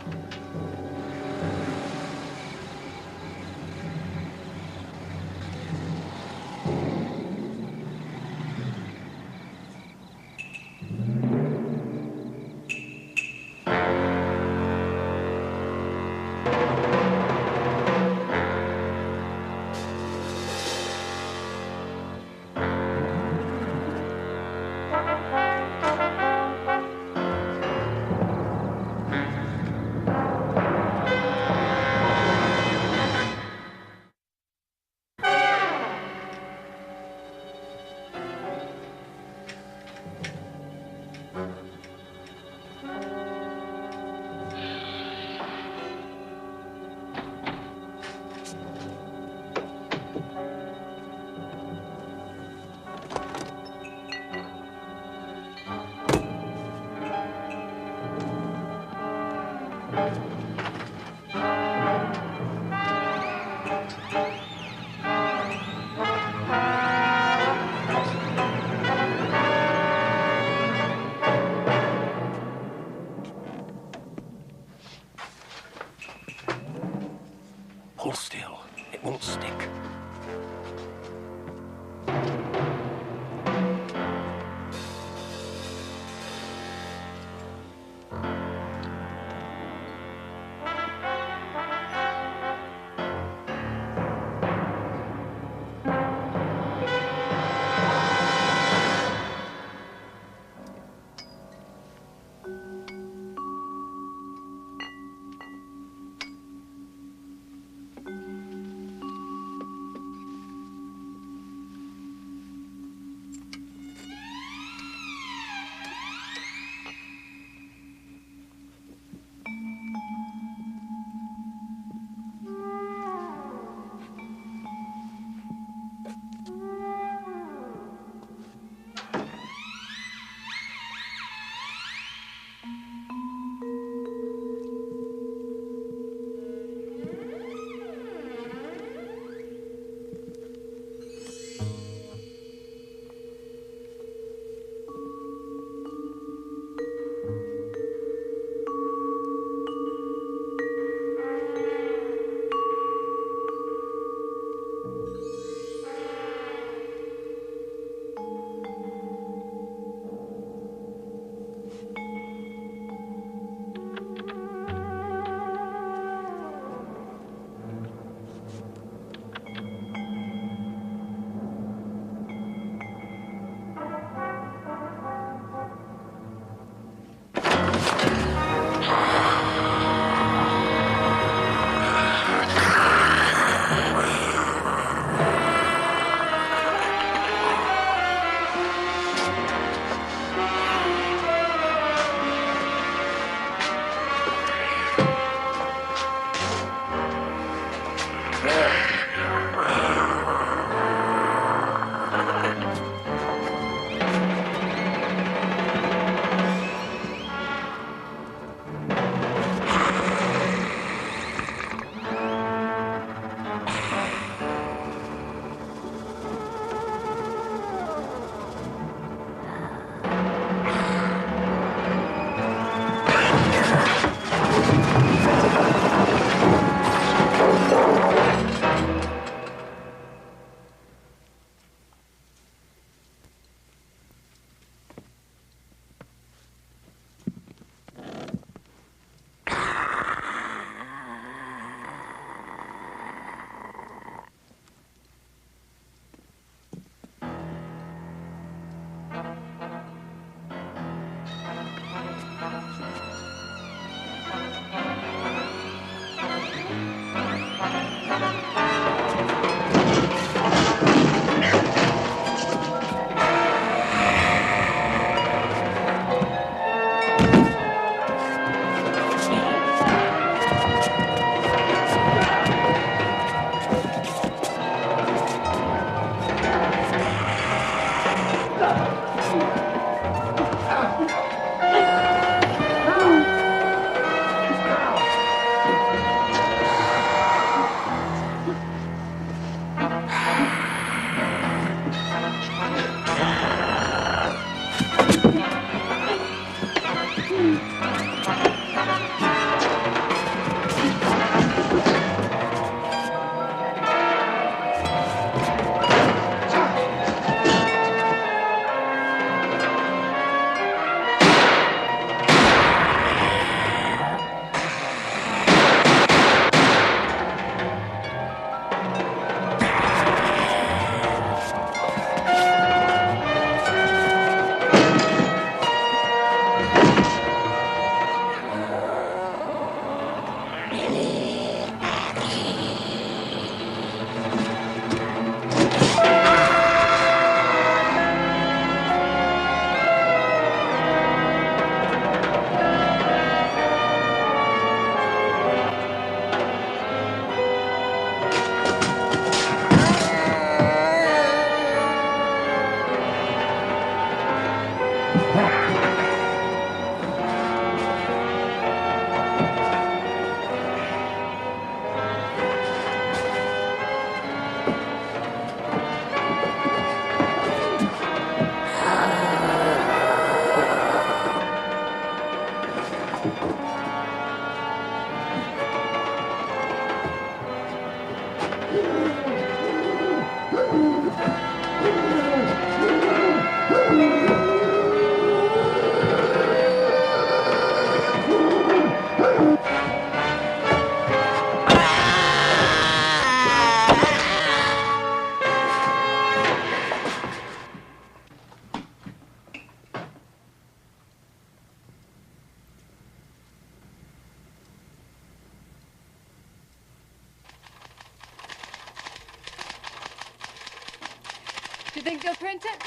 You think they'll print it?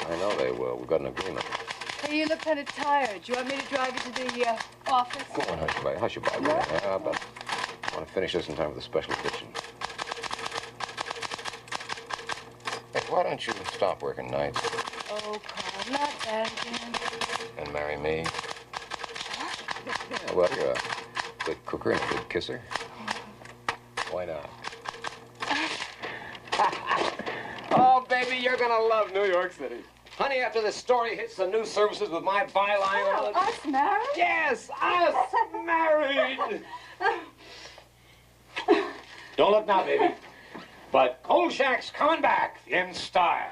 I know they will. We've got an agreement. Hey, you look kind of tired. Do you want me to drive you to the office? Go on, Hushabye. Hushabye. Yeah, but I want to finish this in time for the special edition. Hey, why don't you stop working nights Oh, Carl, not that again. and marry me? Yeah, well, you're a good cooker and a good kisser. Why not? Oh, baby, you're gonna love New York City. Honey, after this story hits the news services with my byline on it... Us married? Yes, us married! Don't look now, baby. But Kolchak's coming back in style.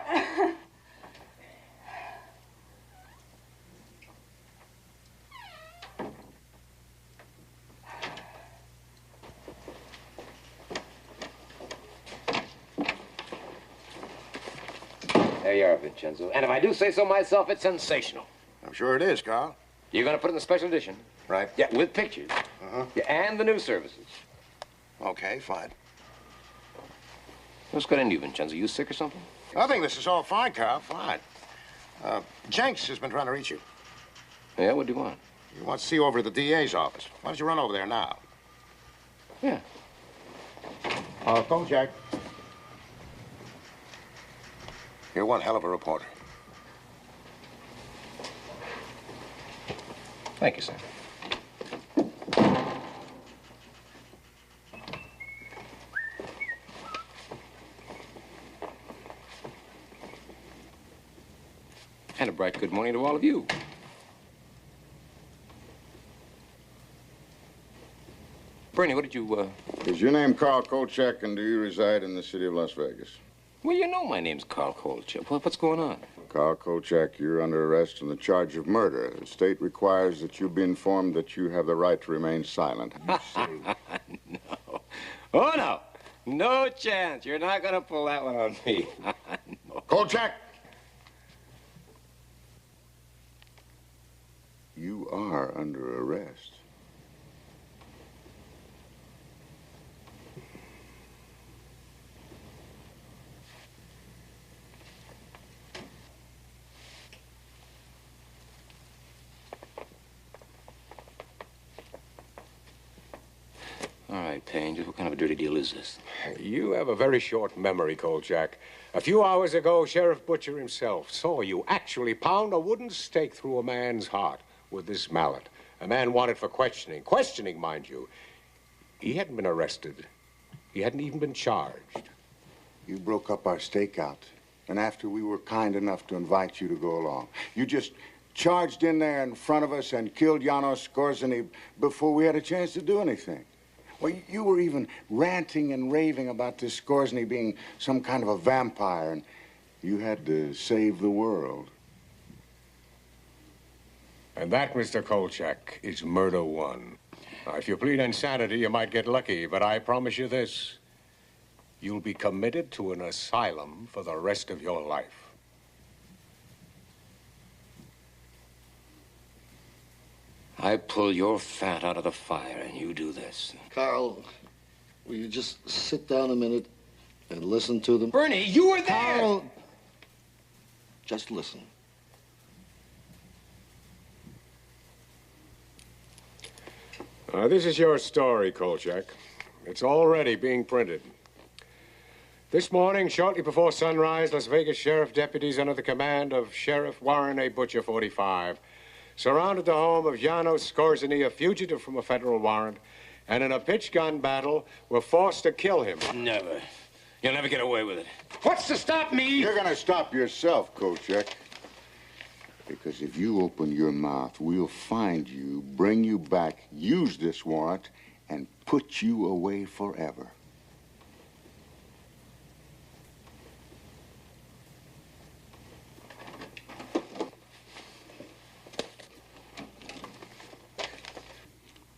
There you are, Vincenzo. And if I do say so myself, it's sensational. I'm sure it is, Carl. You're going to put it in the special edition? Right. Yeah, with pictures. Uh-huh. Yeah, and the news services. Okay, fine. What's got into you, Vincenzo? You sick or something? I think this is all fine, Carl. Fine. Jenks has been trying to reach you. Yeah, what do you want? He wants to see you over at the DA's office. Why don't you run over there now? Yeah. Kolchak. You're one hell of a reporter. Thank you, sir. And a bright good morning to all of you. Bernie, what did you, Is your name Carl Kolchak, and do you reside in the city of Las Vegas? Well, you know my name's Carl Kolchak. What's going on? Carl Kolchak, you're under arrest on the charge of murder. The state requires that you be informed that you have the right to remain silent. No. Oh, no. No chance. You're not going to pull that one on me. No. Kolchak! You are under arrest. All right, Payne, just what kind of a dirty deal is this? You have a very short memory, Kolchak. A few hours ago, Sheriff Butcher himself saw you actually pound a wooden stake through a man's heart with this mallet. A man wanted for questioning. Questioning, mind you. He hadn't been arrested. He hadn't even been charged. You broke up our stakeout, and after we were kind enough to invite you to go along, you just charged in there in front of us and killed Janos Skorzeny before we had a chance to do anything. Well, you were even ranting and raving about this Skorzeny being some kind of a vampire, and you had to save the world. And that, Mr. Kolchak, is murder one. Now, if you plead insanity, you might get lucky, but I promise you this. You'll be committed to an asylum for the rest of your life. I pull your fat out of the fire, and you do this. Carl, will you just sit down a minute and listen to them? Bernie, you were there! Carl, just listen. This is your story, Kolchak. It's already being printed. This morning, shortly before sunrise, Las Vegas sheriff deputies under the command of Sheriff Warren A. Butcher, 45, surrounded the home of Janos Skorzeny, a fugitive from a federal warrant, and in a pitch-gun battle were forced to kill him. Never. You'll never get away with it. What's to stop me? You're gonna stop yourself, Kolchak. Because if you open your mouth, we'll find you, bring you back, use this warrant, and put you away forever.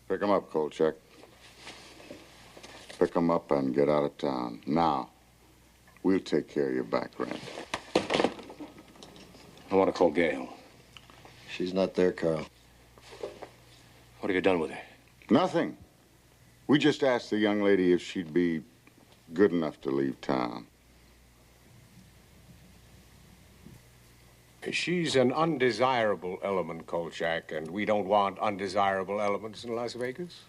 Pick him up, Kolchak. Pick him up and get out of town. Now, we'll take care of your back rent. I want to call Gail. She's not there, Carl. What have you done with her? Nothing. We just asked the young lady if she'd be good enough to leave town. She's an undesirable element, Kolchak, and we don't want undesirable elements in Las Vegas.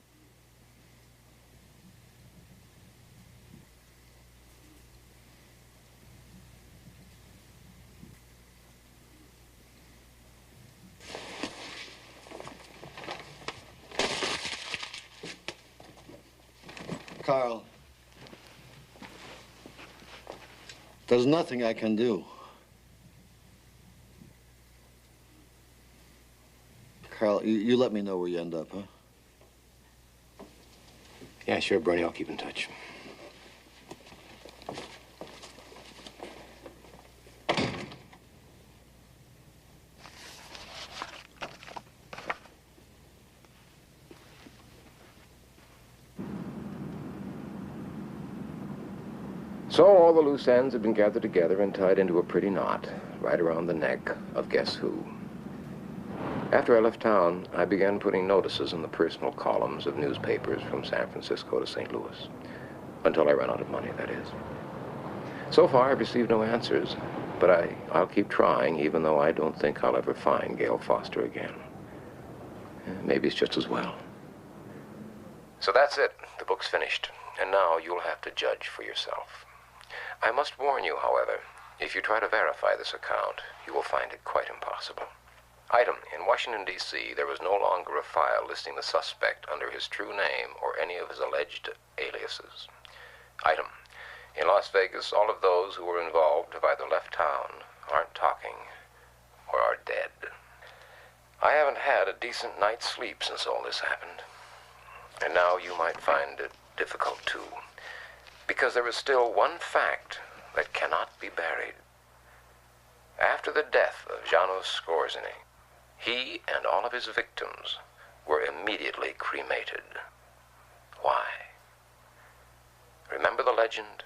Carl, there's nothing I can do. Carl, you let me know where you end up, huh? Yeah, sure, Bernie. I'll keep in touch. So all the loose ends have been gathered together and tied into a pretty knot right around the neck of guess who. After I left town, I began putting notices in the personal columns of newspapers from San Francisco to St. Louis. Until I ran out of money, that is. So far, I've received no answers, but I'll keep trying, even though I don't think I'll ever find Gail Foster again. Maybe it's just as well. So that's it. The book's finished, and now you'll have to judge for yourself. I must warn you, however, if you try to verify this account, you will find it quite impossible. Item, in Washington, D.C., there was no longer a file listing the suspect under his true name or any of his alleged aliases. Item, in Las Vegas, all of those who were involved have either left town, aren't talking, or are dead. I haven't had a decent night's sleep since all this happened. And now you might find it difficult, too, because there is still one fact that cannot be buried. After the death of Janos Skorzeny, he and all of his victims were immediately cremated. Why? Remember the legend?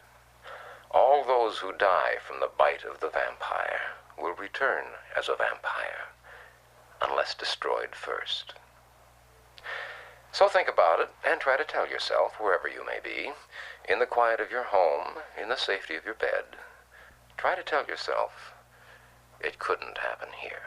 All those who die from the bite of the vampire will return as a vampire, unless destroyed first. So think about it and try to tell yourself, wherever you may be, in the quiet of your home, in the safety of your bed, try to tell yourself, it couldn't happen here.